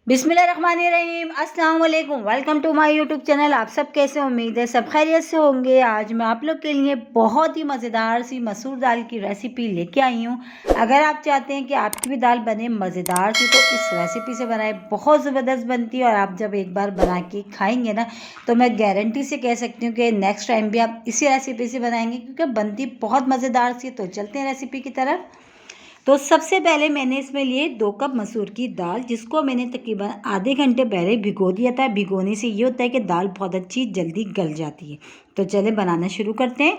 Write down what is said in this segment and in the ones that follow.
बिस्मिल्लाहिर्रहमानिर्रहीम, अस्सलाम वालेकुम। Welcome to my YouTube channel. आप सब कैसे, उम्मीद है सब खैरियत से होंगे। आज मैं आप लोग के लिए बहुत ही मज़ेदार सी मसूर दाल की रेसिपी लेके आई हूँ। अगर आप चाहते हैं कि आपकी भी दाल बने मज़ेदार सी तो इस रेसिपी से बनाए, बहुत ज़बरदस्त बनती है। और आप जब एक बार बना के खाएंगे ना तो मैं गारंटी से कह सकती हूँ कि नेक्स्ट टाइम भी आप इसी रेसिपी से बनाएंगे, क्योंकि बनती बहुत मज़ेदार सी। तो चलते हैं रेसिपी की तरफ। तो सबसे पहले मैंने इसमें लिए 2 कप मसूर की दाल, जिसको मैंने तकरीबन आधे घंटे पहले भिगो दिया था। भिगोने से ये होता है कि दाल बहुत अच्छी जल्दी गल जाती है। तो चले बनाना शुरू करते हैं।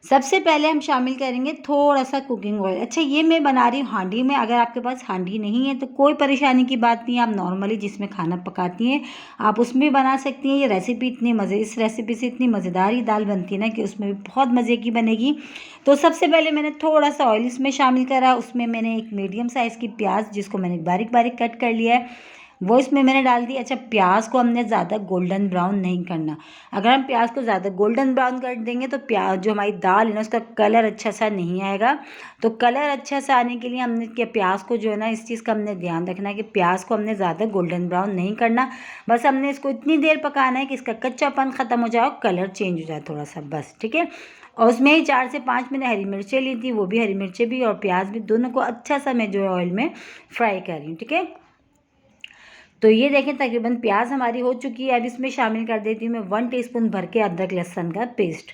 सबसे पहले हम शामिल करेंगे थोड़ा सा कुकिंग ऑयल। अच्छा, ये मैं बना रही हूँ हांडी में। अगर आपके पास हांडी नहीं है तो कोई परेशानी की बात नहीं है, आप नॉर्मली जिसमें खाना पकाती हैं आप उसमें भी बना सकती हैं। ये रेसिपी इस रेसिपी से इतनी मज़ेदार ही दाल बनती है ना कि उसमें भी बहुत मज़े की बनेगी। तो सबसे पहले मैंने थोड़ा सा ऑयल इसमें शामिल करा। उसमें मैंने एक मीडियम साइज़ की प्याज, जिसको मैंने बारीक बारीक कट कर लिया है, वो इसमें मैंने डाल दी। अच्छा, प्याज को हमने ज़्यादा गोल्डन ब्राउन नहीं करना। अगर हम प्याज को ज़्यादा गोल्डन ब्राउन कर देंगे तो प्याज जो हमारी दाल है ना उसका कलर अच्छा सा नहीं आएगा। तो कलर अच्छा सा आने के लिए हमने क्या प्याज को जो है ना, इस चीज़ का हमने ध्यान रखना है कि प्याज को हमने ज़्यादा गोल्डन ब्राउन नहीं करना। बस हमने इसको इतनी देर पकाना है कि इसका कच्चापन ख़त्म हो जाए और कलर चेंज हो जाए थोड़ा सा, बस ठीक है। और उसमें ही 4 से 5 मैंने हरी मिर्चें ली थी, वो भी हरी मिर्चें भी और प्याज भी, दोनों को अच्छा सा मैं जो है ऑयल में फ्राई कर रही हूँ, ठीक है। तो ये देखें तकरीबन प्याज हमारी हो चुकी है। अब इसमें शामिल कर देती हूँ मैं 1 टीस्पून भर के अदरक लहसुन का पेस्ट।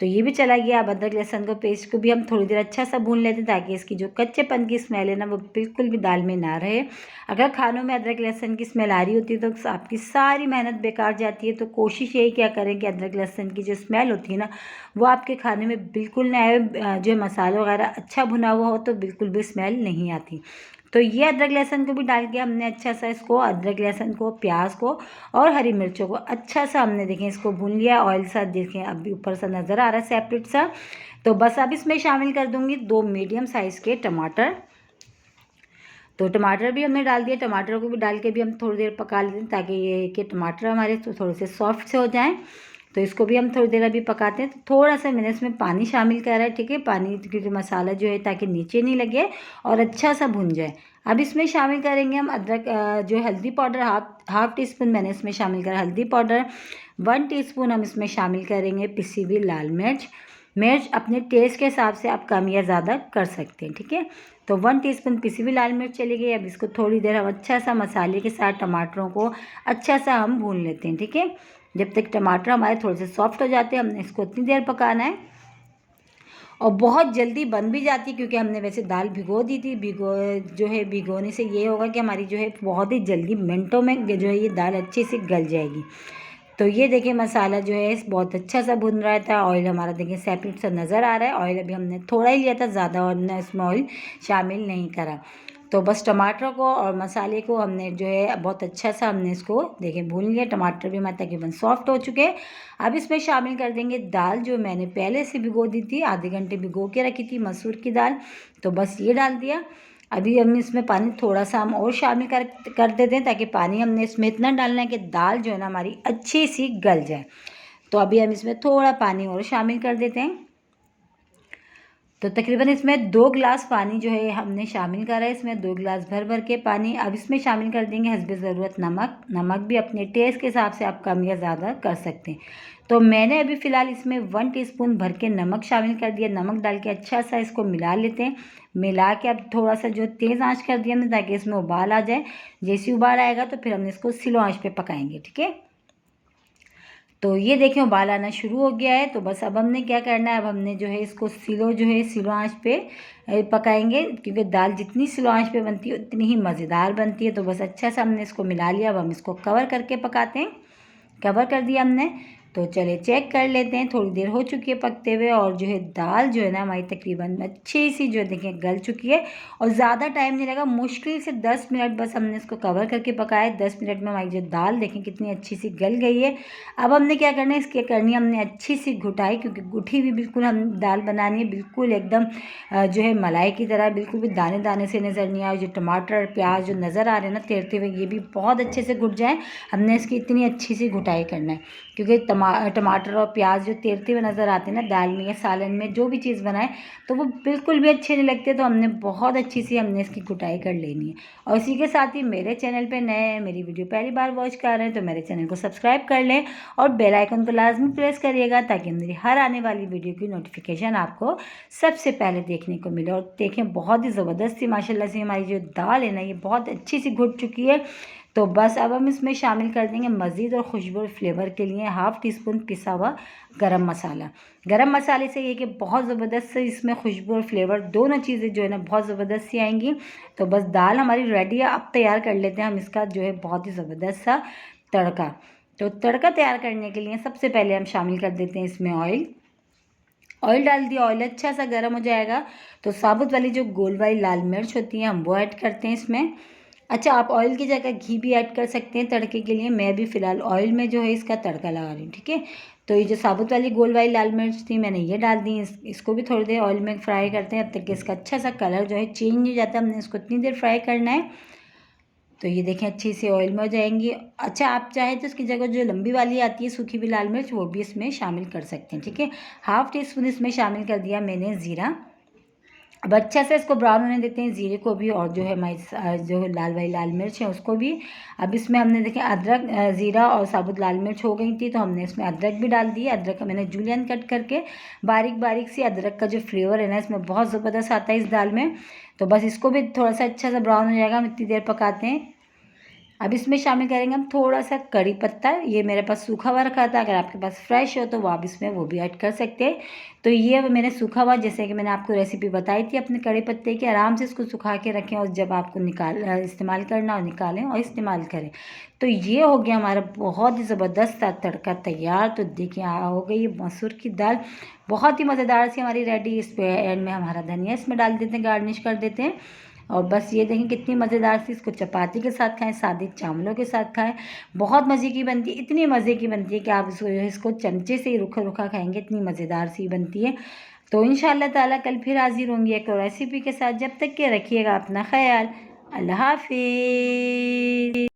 तो ये भी चला गया। अब अदरक लहसुन का पेस्ट को भी हम थोड़ी देर अच्छा सा भून लेते हैं, ताकि इसकी जो कच्चेपन की स्मेल है ना वो बिल्कुल भी दाल में ना रहे। अगर खानों में अदरक लहसुन की स्मेल आ रही होती है तो आपकी सारी मेहनत बेकार जाती है। तो कोशिश यही क्या करें कि अदरक लहसुन की जो स्मेल होती है ना वो आपके खाने में बिल्कुल ना आए। जो मसाला वगैरह अच्छा भुना हुआ हो तो बिल्कुल भी स्मेल नहीं आती। तो ये अदरक लहसुन को भी डाल के हमने अच्छा सा इसको, अदरक लहसुन को, प्याज को और हरी मिर्चों को अच्छा सा हमने देखें इसको भून लिया। ऑयल सा देखें अभी ऊपर सा नज़र आ रहा है सेपरेट सा। तो बस अब इसमें शामिल कर दूंगी 2 मीडियम साइज़ के टमाटर। तो टमाटर भी हमने डाल दिया। टमाटर को भी डाल के भी हम थोड़ी देर पका लेते हैं, ताकि ये कि टमाटर हमारे थोड़े से सॉफ्ट से हो जाएं। तो इसको भी हम थोड़ी देर अभी पकाते हैं। तो थोड़ा सा मैंने इसमें पानी शामिल करा है, ठीक है। पानी क्योंकि मसाला जो है ताकि नीचे नहीं लगे और अच्छा सा भुन जाए। अब इसमें शामिल करेंगे हम अदरक, जो हल्दी पाउडर हाफ टी स्पून मैंने इसमें शामिल करा हल्दी पाउडर। 1 टीस्पून हम इसमें शामिल करेंगे पिसी हुई लाल मिर्च। मिर्च अपने टेस्ट के हिसाब से आप कम या ज़्यादा कर सकते हैं, ठीक है। तो 1 टीस्पून पिसी हुई लाल मिर्च चली गई। अब इसको थोड़ी देर हम अच्छा सा मसाले के साथ टमाटरों को अच्छा सा हम भून लेते हैं, ठीक है। जब तक टमाटर हमारे थोड़े से सॉफ्ट हो जाते हैं हमने इसको उतनी देर पकाना है। और बहुत जल्दी बन भी जाती है, क्योंकि हमने वैसे दाल भिगो दी थी। भिगोने से ये होगा कि हमारी जो है बहुत ही जल्दी मिनटों में जो है ये दाल अच्छे से गल जाएगी। तो ये देखिए मसाला जो है बहुत अच्छा सा भुन रहा था। ऑयल हमारा देखिए सेपरेट सा नज़र आ रहा है। ऑयल अभी हमने थोड़ा ही लिया था, ज़्यादा और न इसमें ऑयल शामिल नहीं करा। तो बस टमाटर को और मसाले को हमने जो है बहुत अच्छा सा हमने इसको देखिए भून लिया। टमाटर भी हमारे तकरीबन सॉफ्ट हो चुके हैं। अब इसमें शामिल कर देंगे दाल, जो मैंने पहले से भिगो दी थी, आधे घंटे भिगो के रखी थी मसूर की दाल। तो बस ये डाल दिया। अभी हम इसमें पानी थोड़ा सा हम और शामिल कर देते हैं, ताकि पानी हमने इसमें इतना डालना है कि दाल जो है ना हमारी अच्छी सी गल जाए। तो अभी हम इसमें थोड़ा पानी और शामिल कर देते हैं। तो तकरीबन इसमें 2 गिलास पानी जो है हमने शामिल करा है। इसमें 2 गिलास भर भर के पानी। अब इसमें शामिल कर देंगे हस्बे ज़रूरत नमक। नमक भी अपने टेस्ट के हिसाब से आप कम या ज़्यादा कर सकते हैं। तो मैंने अभी फ़िलहाल इसमें 1 टीस्पून भर के नमक शामिल कर दिया। नमक डाल के अच्छा सा इसको मिला लेते हैं। मिला के अब थोड़ा सा जो तेज़ आंच कर दिया हमने, ताकि इसमें उबाल आ जाए। जैसे उबाल आएगा तो फिर हम इसको स्लो आंच पे पकाएंगे, ठीक है। तो ये देखें उबाल आना शुरू हो गया है। तो बस अब हमने क्या करना है, अब हमने जो है इसको स्लो आंच पे पकाएंगे, क्योंकि दाल जितनी स्लो आंच पे बनती है उतनी ही मज़ेदार बनती है। तो बस अच्छा सा हमने इसको मिला लिया। अब हम इसको कवर करके पकाते हैं। कवर कर दिया हमने। तो चले चेक कर लेते हैं। थोड़ी देर हो चुकी है पकते हुए, और जो है दाल जो है ना हमारी तकरीबन अच्छी सी जो देखिए गल चुकी है। और ज़्यादा टाइम नहीं लगा, मुश्किल से 10 मिनट बस हमने इसको कवर करके पकाया। 10 मिनट में हमारी जो दाल देखें कितनी अच्छी सी गल गई है। अब हमने क्या करना है, इसकी करनी हमने अच्छी सी घुटाई, क्योंकि गुठी भी बिल्कुल हम दाल बनानी है बिल्कुल एकदम जो है मलाई की तरह, बिल्कुल भी दाने दाने से नज़र नहीं आए। जो टमाटर प्याज जो नज़र आ रहे हैं ना तैरते हुए, ये भी बहुत अच्छे से घुट जाए। हमने इसकी इतनी अच्छी सी घुटाई करना है, क्योंकि टमाटर और प्याज जो तैरते हुए नज़र आते हैं ना दाल में या सालन में, जो भी चीज़ बनाए तो वो बिल्कुल भी अच्छे नहीं लगते। तो हमने बहुत अच्छी सी हमने इसकी कुटाई कर लेनी है। और इसी के साथ ही मेरे चैनल पे नए हैं, मेरी वीडियो पहली बार वॉच कर रहे हैं तो मेरे चैनल को सब्सक्राइब कर लें और बेल आइकन को लाजमी प्रेस करिएगा ताकि मेरी हर आने वाली वीडियो की नोटिफिकेशन आपको सबसे पहले देखने को मिले। और देखें बहुत ही ज़बरदस्त सी माशाल्लाह से हमारी जो दाल है ना ये बहुत अच्छी सी घुट चुकी है। तो बस अब हम इसमें शामिल कर देंगे मज़ीद और खुशबू फ्लेवर के लिए 1/2 टीस्पून पिसा हुआ गरम मसाला। गरम मसाले से ये कि बहुत ज़बरदस्त से इसमें खुशबू और फ्लेवर दोनों चीज़ें जो है ना बहुत ज़बरदस्त सी आएंगी। तो बस दाल हमारी रेडी है, अब तैयार कर लेते हैं हम इसका जो है बहुत ही ज़बरदस्त सा तड़का। तो तड़का तैयार करने के लिए सबसे पहले हम शामिल कर देते हैं इसमें ऑयल डाल दिया। ऑयल अच्छा सा गर्म हो जाएगा तो साबुत वाली जो गोल वाली लाल मिर्च होती है हम वो ऐड करते हैं इसमें। अच्छा, आप ऑयल की जगह घी भी ऐड कर सकते हैं तड़के के लिए। मैं भी फ़िलहाल ऑयल में जो है इसका तड़का लगा रही हूँ, ठीक है। तो ये जो साबुत वाली गोल वाली लाल मिर्च थी मैंने ये डाल दी। इसको भी थोड़ी देर ऑयल में फ्राई करते हैं अब तक कि इसका अच्छा सा कलर जो है चेंज नहीं जाता। हमने इसको इतनी देर फ्राई करना है। तो ये देखें अच्छी सी ऑयल में हो जाएंगी। अच्छा, आप चाहें तो इसकी जगह जो लंबी वाली आती है सूखी हुई लाल मिर्च वो भी इसमें शामिल कर सकते हैं, ठीक है। 1/2 टीस्पून इसमें शामिल कर दिया मैंने ज़ीरा। अब अच्छा से इसको ब्राउन होने देते हैं ज़ीरे को भी और जो है हमारी जो लाल वाली लाल मिर्च है उसको भी। अब इसमें हमने देखें अदरक, ज़ीरा और साबुत लाल मिर्च हो गई थी तो हमने इसमें अदरक भी डाल दिया। अदरक का मैंने जूलियन कट करके बारीक बारीक सी, अदरक का जो फ्लेवर है ना इसमें बहुत ज़बरदस्त आता है इस दाल में। तो बस इसको भी थोड़ा सा अच्छा सा ब्राउन हो जाएगा, हम इतनी देर पकाते हैं। अब इसमें शामिल करेंगे हम थोड़ा सा कड़ी पत्ता। ये मेरे पास सूखा हुआ रखा था, अगर आपके पास फ्रेश हो तो वो आप इसमें वो भी ऐड कर सकते हैं। तो ये मैंने सूखा हुआ, जैसे कि मैंने आपको रेसिपी बताई थी अपने कड़ी पत्ते की, आराम से इसको सुखा के रखें और जब आपको इस्तेमाल करना हो निकालें और इस्तेमाल करें। तो ये हो गया हमारा बहुत ही ज़बरदस्त तड़का तैयार। तो देखिए हो गई ये मसूर की दाल बहुत ही मज़ेदार सी हमारी रेडी। इस पे एंड में हमारा धनिया इसमें डाल देते हैं, गार्निश कर देते हैं। और बस ये देखें कितनी मज़ेदार सी, इसको चपाती के साथ खाएं, सादे चावलों के साथ खाएं, बहुत मज़े की बनती है। इतनी मज़े की बनती है कि आप इसको चमचे से ही रुखा रुखा खाएंगे, इतनी मज़ेदार सी बनती है। तो इंशाअल्लाह ताला कल फिर हाजिर होंगी एक और रेसिपी के साथ। जब तक के रखिएगा अपना ख्याल। अल्लाह हाफिज़।